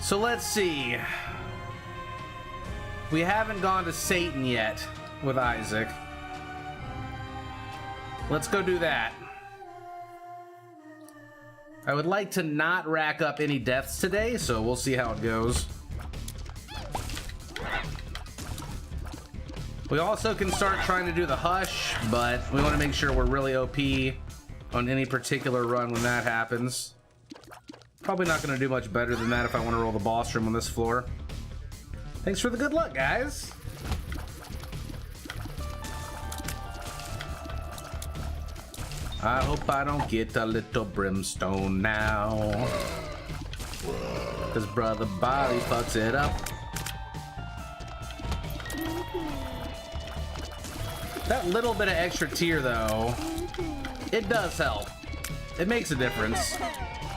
So let's see. We haven't gone to Satan yet with Isaac. Let's go do that. I would like to not rack up any deaths today, so we'll see how it goes. We also can start trying to do the Hush, but we want to make sure we're really OP on any particular run when that happens. Probably not going to do much better than that if I want to roll the boss room on this floor. Thanks for the good luck, guys. I hope I don't get a little brimstone now, 'cause brother Bobby fucks it up. That little bit of extra tier though, it does help. It makes a difference.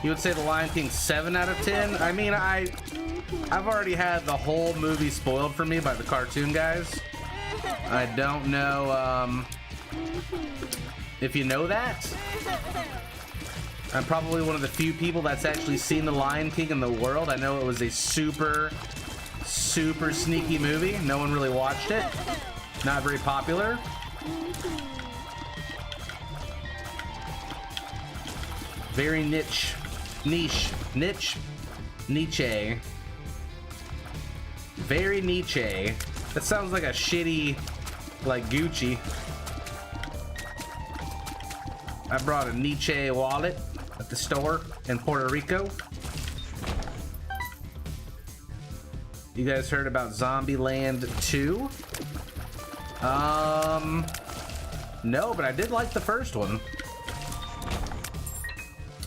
You would say The Lion King 7 out of 10? I mean, I've already had the whole movie spoiled for me by the cartoon guys. I don't know if you know that. I'm probably one of the few people that's actually seen The Lion King in the world. I know it was a super sneaky movie. No one really watched it. Not very popular. Very niche. Nietzsche. Very Nietzsche. That sounds like a shitty, like Gucci. I brought a Nietzsche wallet at the store in Puerto Rico. You guys heard about Zombieland 2? No, but I did like the first one.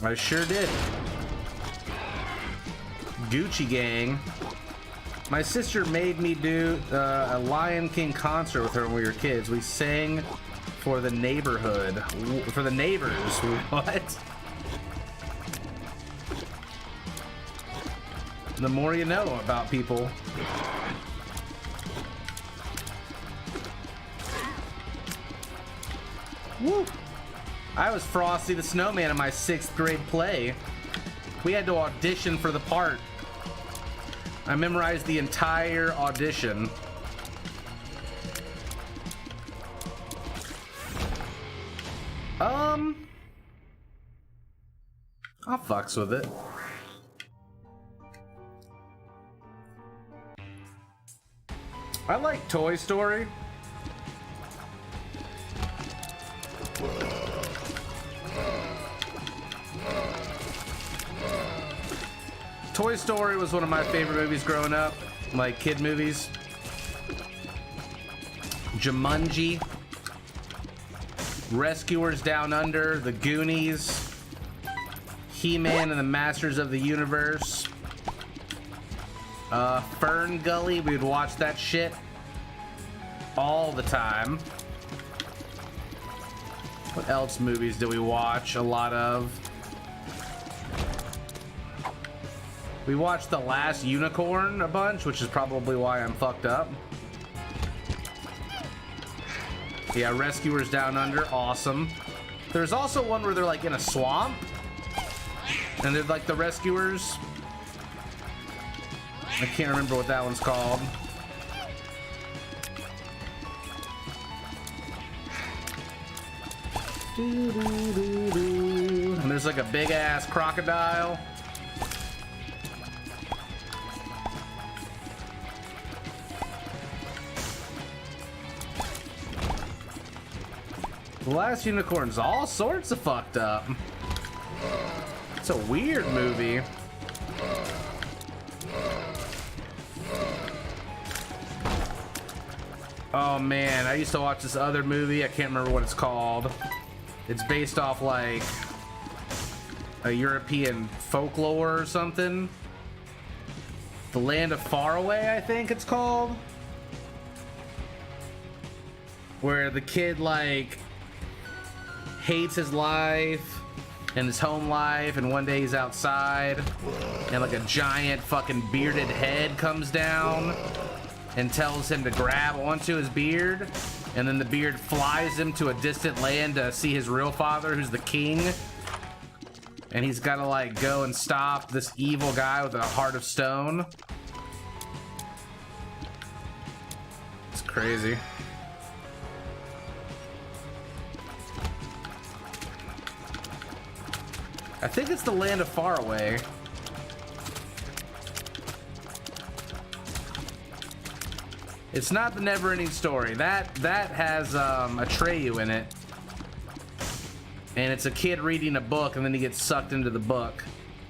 I sure did. Gucci Gang. My sister made me do a Lion King concert with her when we were kids. We sang for the neighborhood. For the neighbors. What? The more you know about people. Woo! I was Frosty the Snowman in my 6th grade play. We had to audition for the part. I memorized the entire audition. I'll fucks with it. I like Toy Story. Toy Story was one of my favorite movies growing up, like kid movies. Jumanji, Rescuers Down Under, The Goonies, He-Man and the Masters of the Universe, Fern Gully. We would watch that shit all the time. What else movies do we watch a lot of? We watched The Last Unicorn a bunch, which is probably why I'm fucked up. Yeah, Rescuers Down Under, awesome. There's also one where they're like in a swamp, and they're like the rescuers. I can't remember what that one's called. And there's like a big ass crocodile. The Last Unicorn's all sorts of fucked up. It's a weird movie. Oh man, I used to watch this other movie. I can't remember what it's called. It's based off like a European folklore or something. The Land of Faraway, I think it's called. Where the kid like hates his life and his home life, and one day he's outside and like a giant fucking bearded head comes down and tells him to grab onto his beard, and then the beard flies him to a distant land to see his real father, who's the king. And he's got to like go and stop this evil guy with a heart of stone. It's crazy. I think it's the Land of Faraway. It's not the Never-Ending Story. That has Atreyu in it. And it's a kid reading a book and then he gets sucked into the book.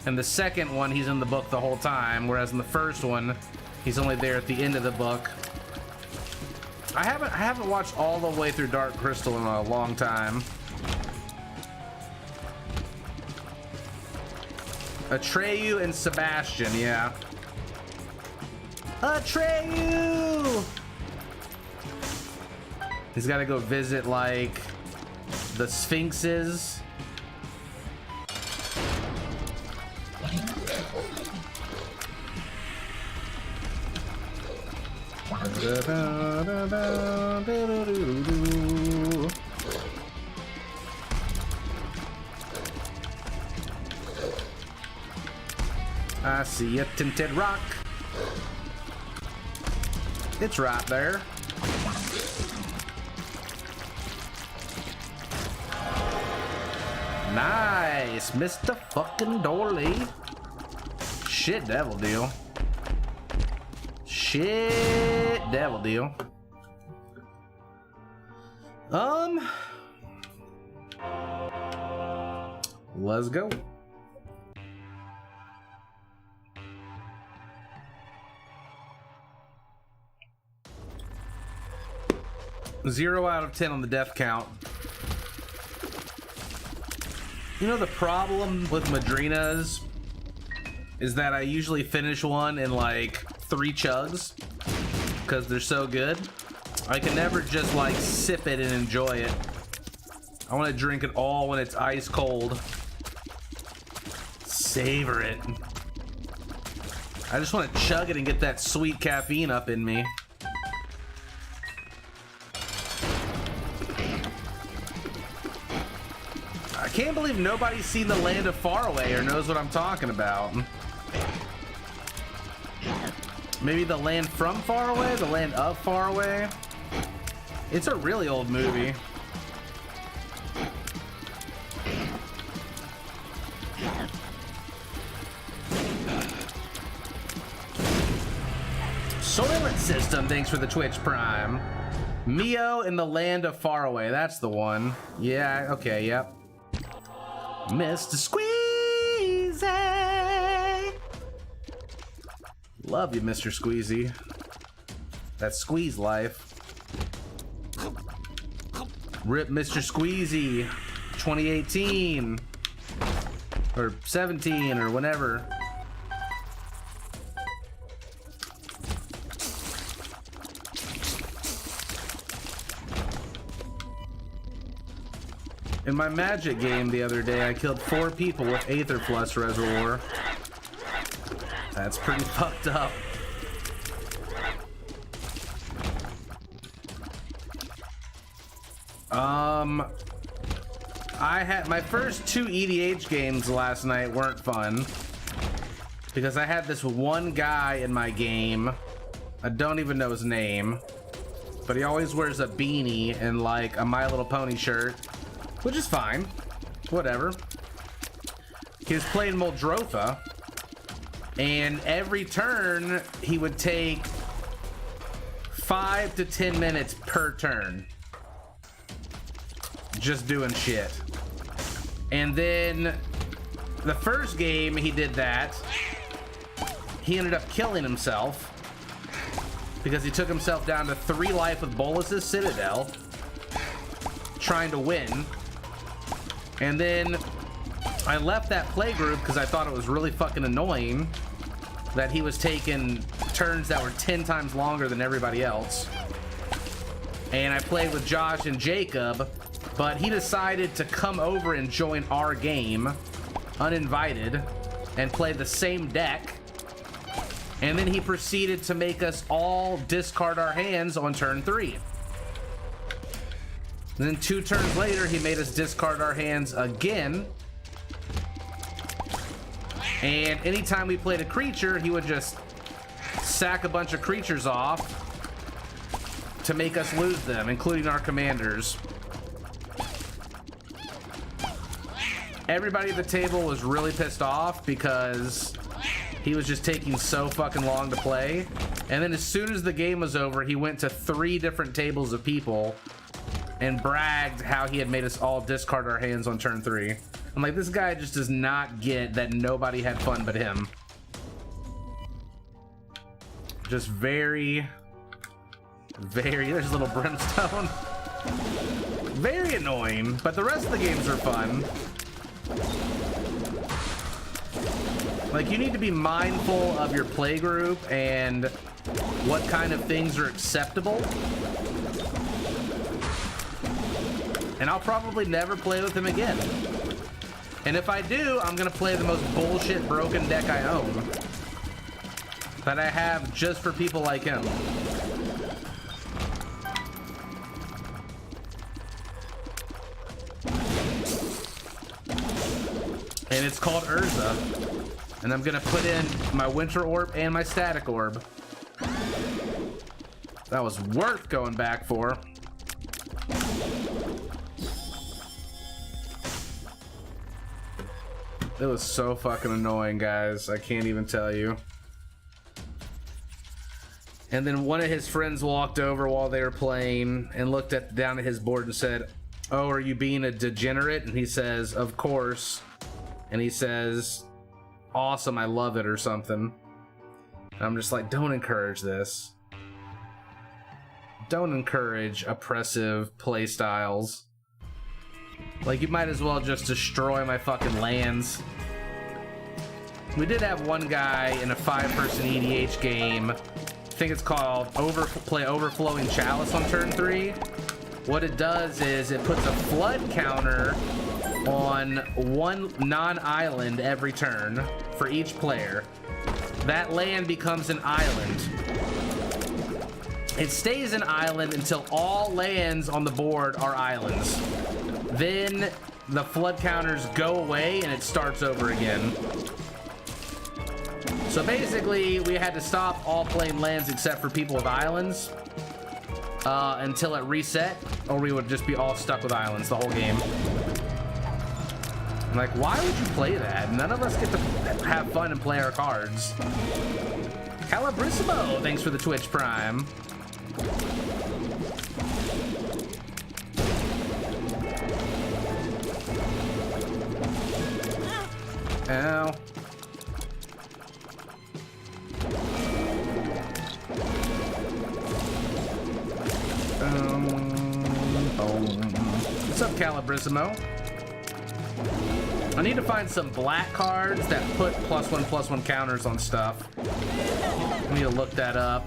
And the second one, he's in the book the whole time, whereas in the first one, he's only there at the end of the book. I haven't watched all the way through Dark Crystal in a long time. Atreyu and Sebastian, yeah. Atreyu! He's got to go visit, like, the Sphinxes. I see a tinted rock. It's right there. Nice, Mr. fucking Dorley. Shit, devil deal. Shit, devil deal. Let's go. Zero out of 10 on the death count. You know, the problem with Madrinas is that I usually finish one in like 3 chugs because they're so good. I can never just like sip it and enjoy it. I want to drink it all when it's ice cold. Savor it. I just want to chug it and get that sweet caffeine up in me. I can't believe nobody's seen the Land of Faraway or knows what I'm talking about. Maybe the Land from Faraway? The Land of Faraway? It's a really old movie. Soylent System, thanks for the Twitch Prime. Mio in the Land of Faraway, that's the one. Yeah, okay, yep. Mr. Squeezy! Love you, Mr. Squeezy. That squeeze life. Rip Mr. Squeezy 2018 or 17 or whenever. In my Magic game the other day, I killed 4 people with Aetherflux Reservoir. That's pretty fucked up. I had my first 2 EDH games last night weren't fun because I had this one guy in my game. I don't even know his name, but he always wears a beanie and like a My Little Pony shirt, which is fine. Whatever. He was playing Muldrotha, and every turn he would take 5 to 10 minutes per turn. Just doing shit. And then the first game he did that, he ended up killing himself because he took himself down to 3 life with Bolus's Citadel, trying to win. And then I left that play group because I thought it was really fucking annoying that he was taking turns that were 10 times longer than everybody else. And I played with Josh and Jacob, but he decided to come over and join our game uninvited and play the same deck. And then he proceeded to make us all discard our hands on turn 3. And then 2 turns later, he made us discard our hands again. And anytime we played a creature, he would just sack a bunch of creatures off to make us lose them, including our commanders. Everybody at the table was really pissed off because he was just taking so fucking long to play. And then as soon as the game was over, he went to 3 different tables of people and bragged how he had made us all discard our hands on turn 3. I'm like, this guy just does not get that nobody had fun but him. Just very, there's a little brimstone. Very annoying, but the rest of the games are fun. Like, you need to be mindful of your play group and what kind of things are acceptable. And I'll probably never play with him again. And if I do, I'm gonna play the most bullshit broken deck I own, that I have just for people like him. And it's called Urza. And I'm gonna put in my Winter Orb and my Static Orb. That was worth going back for. It was so fucking annoying, guys. I can't even tell you. And then one of his friends walked over while they were playing and looked down at his board and said, "Oh, are you being a degenerate?" And he says, "Of course." And he says, "Awesome, I love it," or something. And I'm just like, don't encourage this. Don't encourage oppressive play styles. Like, you might as well just destroy my fucking lands. We did have one guy in a 5-person EDH game, I think it's called play Overflowing Chalice on turn 3. What it does is it puts a flood counter on one non-island every turn for each player. That land becomes an island. It stays an island until all lands on the board are islands. Then the flood counters go away and it starts over again. So basically, we had to stop all playing lands except for people with islands until it reset, or we would just be all stuck with islands the whole game. I'm like, why would you play that? None of us get to have fun and play our cards. Calabrissimo, thanks for the Twitch Prime. Ow. What's up, Calabrissimo? I need to find some black cards that put +1/+1 counters on stuff. I need to look that up.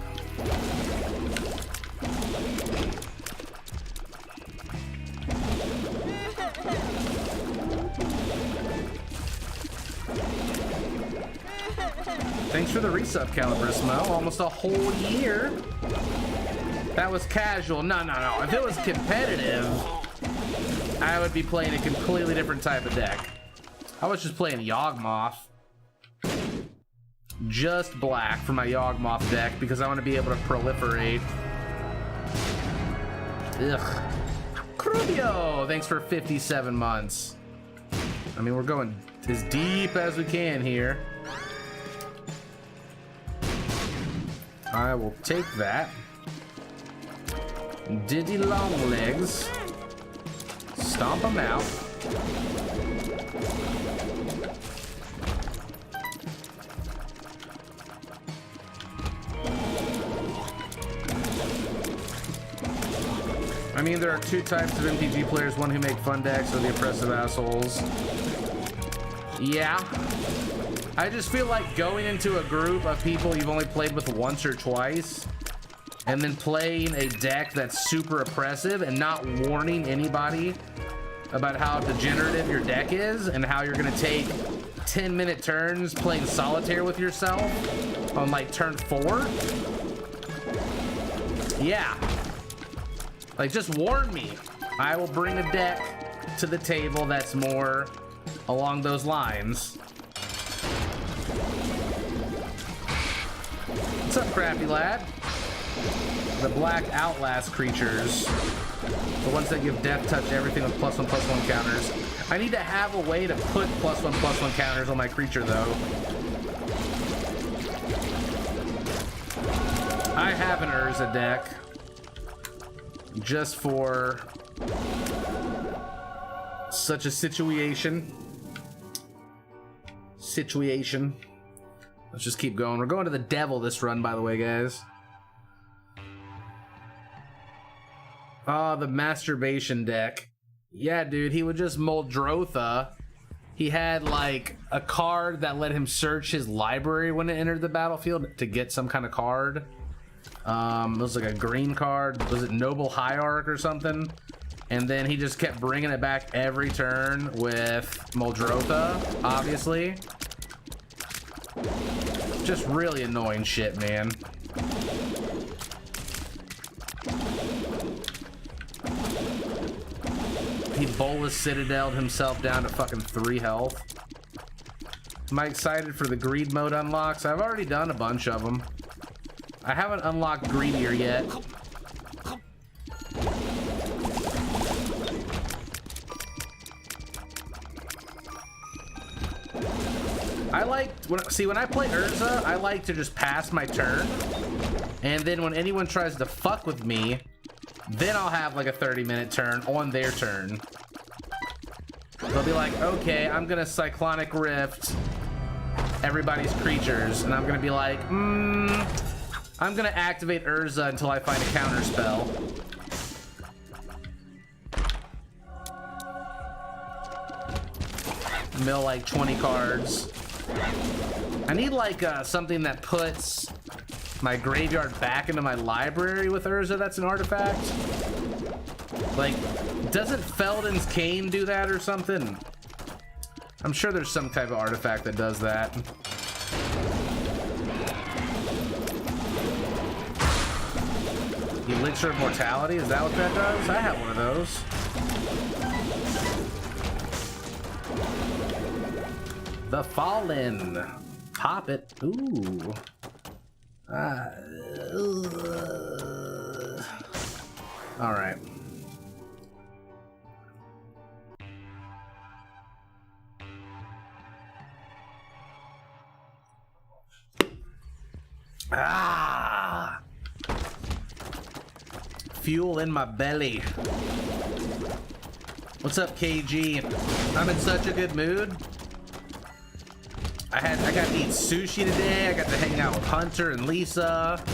Thanks for the resub, Calabrissimo. Almost a whole year. That was casual. No. If it was competitive, I would be playing a completely different type of deck. I was just playing Yawgmoth. Just black for my Yawgmoth deck because I want to be able to proliferate. Ugh. Crubio, thanks for 57 months. I mean, we're going as deep as we can here. I will take that. Diddy long legs. Stomp them out. I mean, there are 2 types of MTG players, one who make fun decks or the oppressive assholes. Yeah. I just feel like going into a group of people you've only played with once or twice and then playing a deck that's super oppressive and not warning anybody about how degenerative your deck is and how you're gonna take 10-minute turns playing solitaire with yourself on like turn 4. Yeah. Like, just warn me. I will bring a deck to the table that's more along those lines. What's up, crappy lad? The black outlast creatures. The ones that give death touch everything with +1/+1 counters. I need to have a way to put +1/+1 counters on my creature, though. I have an Urza deck. Just for such a situation. Let's just keep going. We're going to the devil this run, by the way, guys. Oh, the masturbation deck. Yeah, dude, he would just Muldrotha. He had, like, a card that let him search his library when it entered the battlefield to get some kind of card. It was like a green card. Was it Noble Hierarch or something? And then he just kept bringing it back every turn with Muldrotha, obviously. Just really annoying shit, man. He Bolas Citadel'd himself down to fucking 3 health. Am I excited for the greed mode unlocks? I've already done a bunch of them. I haven't unlocked Greedier yet. I like, when I play Urza, I like to just pass my turn. And then when anyone tries to fuck with me, then I'll have like a 30-minute turn on their turn. They'll be like, okay, I'm gonna Cyclonic Rift everybody's creatures. And I'm gonna be like, I'm gonna activate Urza until I find a counter spell. Mill like 20 cards. I need like something that puts my graveyard back into my library with Urza that's an artifact. Like, doesn't Felden's Cane do that or something? I'm sure there's some type of artifact that does that. Elixir of Mortality, is that what that does? I have one of those. The Fallen. Pop it. Ooh. All right. Fuel in my belly. What's up, KG? I'm in such a good mood. I got to eat sushi today. I got to hang out with Hunter and Lisa.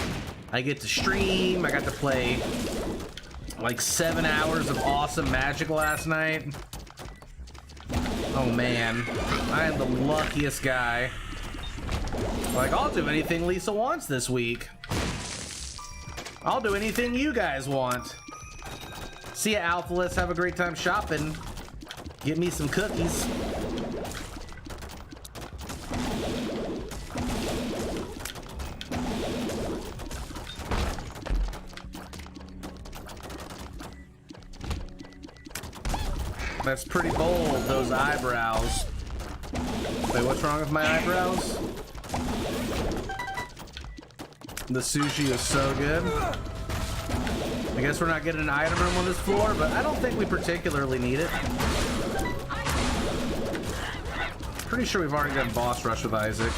I get to stream. I got to play like 7 hours of awesome Magic last night. Oh man, I am the luckiest guy. Like, I'll do anything Lisa wants this week. I'll do anything you guys want. See ya, Alphaless. Have a great time shopping. Get me some cookies. That's pretty bold, those eyebrows. Wait, what's wrong with my eyebrows? The sushi is so good. I guess we're not getting an item room on this floor, but I don't think we particularly need it. Pretty sure we've already done boss rush with Isaac.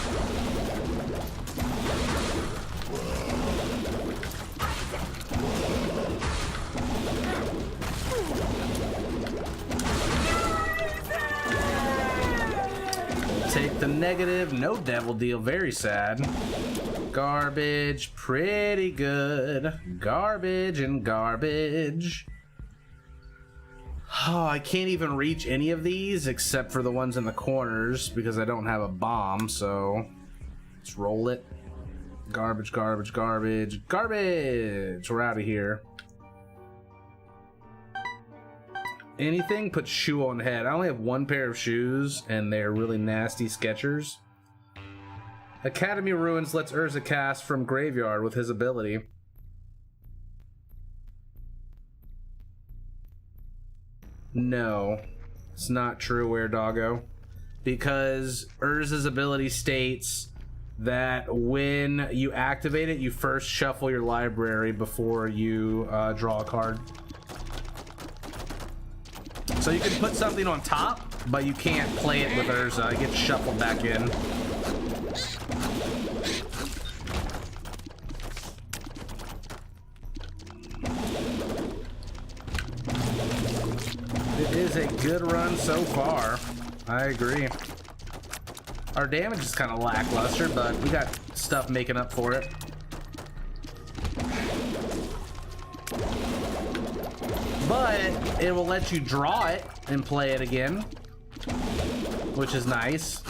Take the negative, no devil deal, very sad. Garbage, pretty good. Garbage and garbage. Oh, I can't even reach any of these except for the ones in the corners because I don't have a bomb, so let's roll it. Garbage, garbage, garbage, garbage! We're out of here. Anything? Put shoe on head. I only have one pair of shoes, and they're really nasty Skechers. Academy Ruins lets Urza cast from graveyard with his ability. No, it's not true, Where Doggo. Because Urza's ability states that when you activate it, you first shuffle your library before you draw a card. So you can put something on top, but you can't play it with Urza. It gets shuffled back in. It is a good run so far. I agree. Our damage is kind of lackluster, but we got stuff making up for it. But it will let you draw it and play it again, which is nice.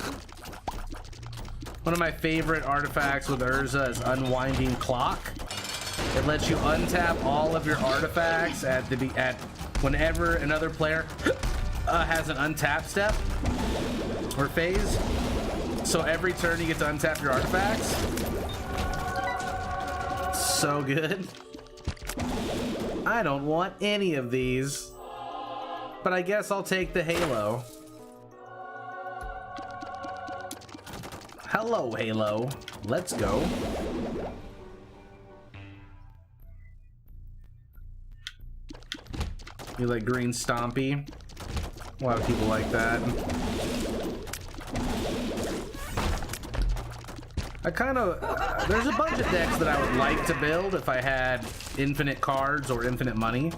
One of my favorite artifacts with Urza is Unwinding Clock. It lets you untap all of your artifacts at whenever another player has an untap step or phase. So every turn you get to untap your artifacts. So good. I don't want any of these, but I guess I'll take the Halo. Hello, Halo. Let's go. You like green Stompy? A lot of people like that. I kind of, there's a bunch of decks that I would like to build if I had infinite cards or infinite money.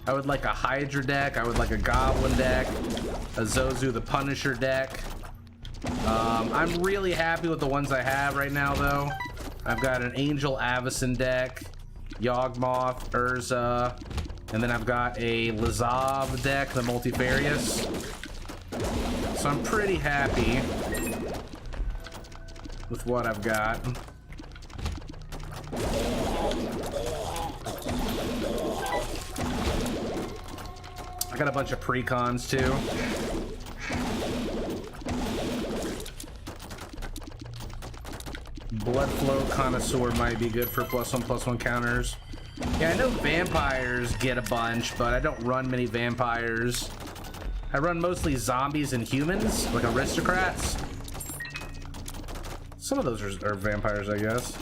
I would like a Hydra deck, I would like a Goblin deck, a Zozu the Punisher deck. I'm really happy with the ones I have right now though. I've got an Angel Avacyn deck, Yawgmoth, Urza, and then I've got a Lazav deck, the Multifarious. So I'm pretty happy with what I've got. I got a bunch of precons too. Bloodflow Connoisseur might be good for +1/+1 counters. Yeah, I know vampires get a bunch, but I don't run many vampires. I run mostly zombies and humans, like aristocrats. Some of those are vampires, I guess.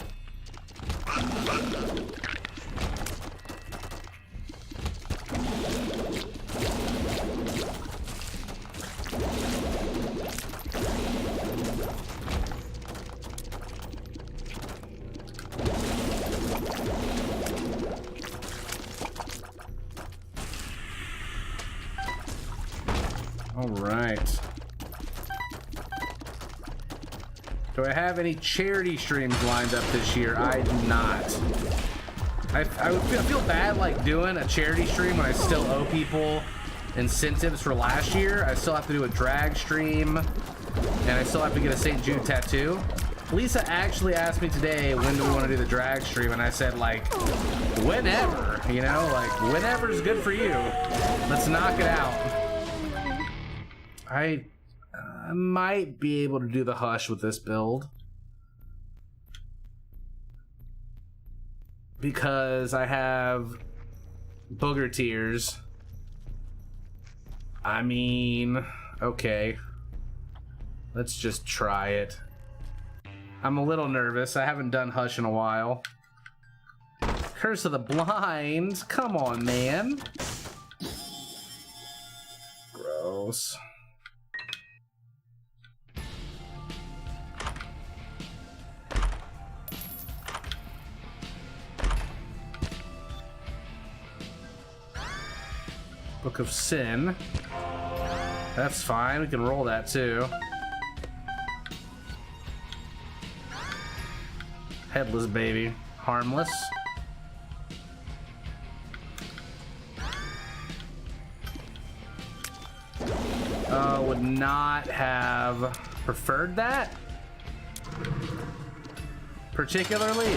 All right. Do I have any charity streams lined up this year? I do not. I would feel bad like doing a charity stream when I still owe people incentives for last year. I still have to do a drag stream, and I still have to get a St. Jude tattoo. Lisa actually asked me today, when do we want to do the drag stream? And I said, like, whenever, you know, like, whenever is good for you. Let's knock it out. I might be able to do the Hush with this build, because I have Booger Tears. I mean, okay. Let's just try it. I'm a little nervous. I haven't done Hush in a while. Curse of the Blind. Come on, man. Gross. Book of Sin. That's fine. We can roll that too. Headless Baby. Harmless. Would not have preferred that particularly.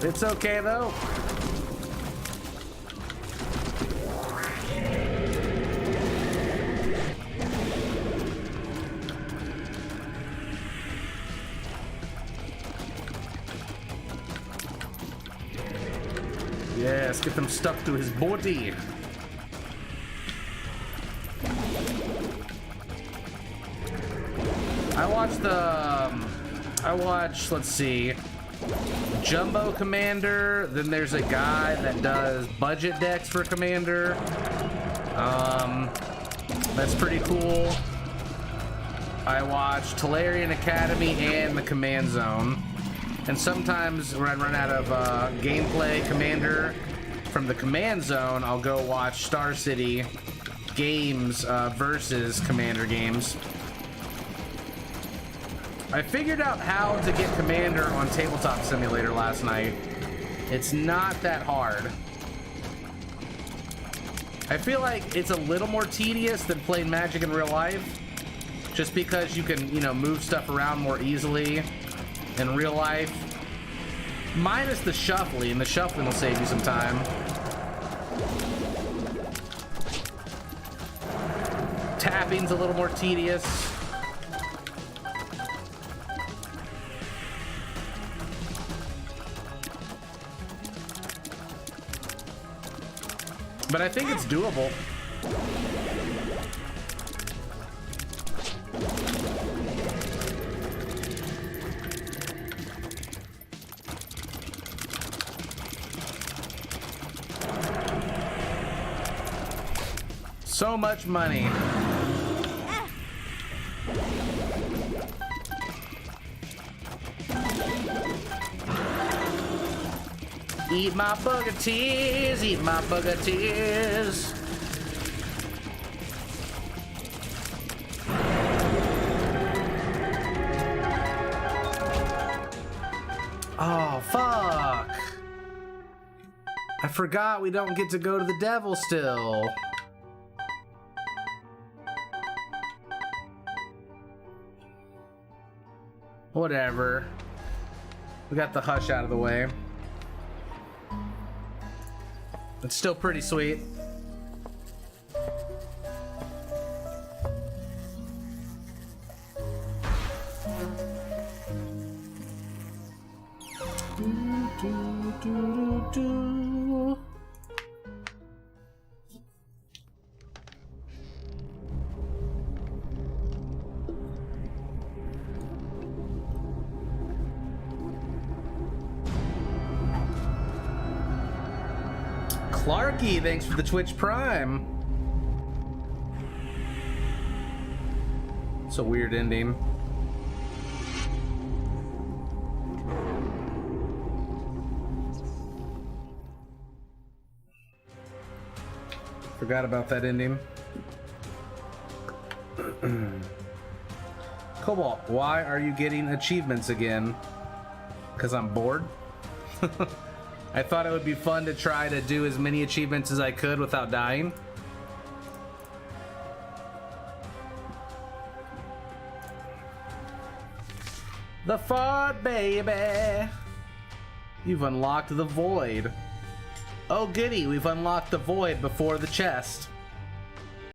It's okay though. Yes, get them stuck to his body. I watched, let's see, Jumbo Commander, then there's a guy that does budget decks for Commander. That's pretty cool. I watch Tolarian Academy and the Command Zone. And sometimes when I run out of gameplay Commander from the Command Zone, I'll go watch Star City games versus Commander games. I figured out how to get Commander on Tabletop Simulator last night. It's not that hard. I feel like it's a little more tedious than playing Magic in real life, just because you can, you know, move stuff around more easily in real life. Minus the shuffling. The shuffling will save you some time. Tapping's a little more tedious. But I think it's doable. So much money. Eat my booger tears, eat my booger tears. Oh, fuck. I forgot we don't get to go to the devil still. Whatever. We got the hush out of the way. It's still pretty sweet. Clarky, thanks for the Twitch Prime. It's a weird ending. Forgot about that ending. Cobalt, why are you getting achievements again? Because I'm bored? I thought it would be fun to try to do as many achievements as I could without dying. The fart, baby! You've unlocked the void. Oh goody, we've unlocked the void before the chest.